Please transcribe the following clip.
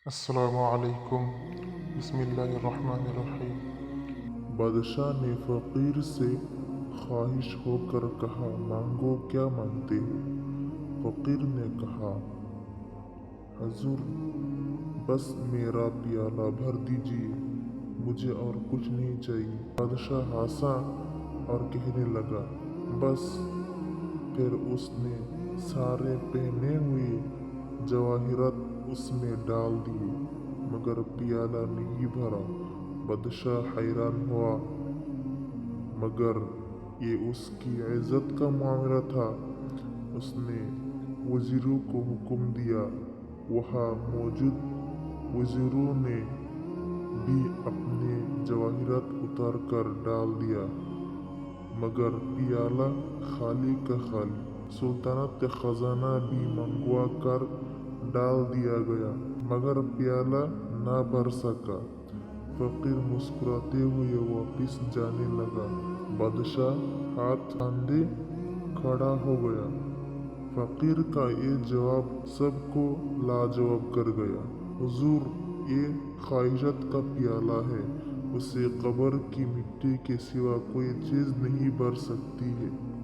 السلام علیکم۔ بسم اللہ الرحمن الرحیم۔ بادشاہ نے فقیر سے خواہش ہو کر کہا، مانگو کیا مانگتے ہو؟ فقیر نے کہا، حضور بس میرا پیالہ بھر دیجیے، مجھے اور کچھ نہیں چاہیے۔ بادشاہ ہنسا اور کہنے لگا، بس۔ پھر اس نے سارے پہنے ہوئے جواہرات اس میں ڈال دیے، مگر پیالہ نہیں بھرا۔ بادشاہ حیران ہوا، مگر یہ اس کی عزت کا معاملہ تھا۔ اس نے وزیروں کو حکم دیا۔ وہاں موجود وزیروں نے بھی اپنے جواہرات اتار کر ڈال دیا، مگر پیالہ خالی کا خالی۔ سلطنت کا خزانہ بھی منگوا کر ڈال دیا گیا، مگر پیالہ نہ بھر سکا۔ فقیر مسکراتے ہوئے واپس جانے لگا۔ بادشاہ ہاتھ باندھے کھڑا ہو گیا۔ فقیر کا یہ جواب سب کو لاجواب کر گیا۔ حضور، یہ خواہشات کا پیالہ ہے، اسے قبر کی مٹی کے سوا کوئی چیز نہیں بھر سکتی ہے۔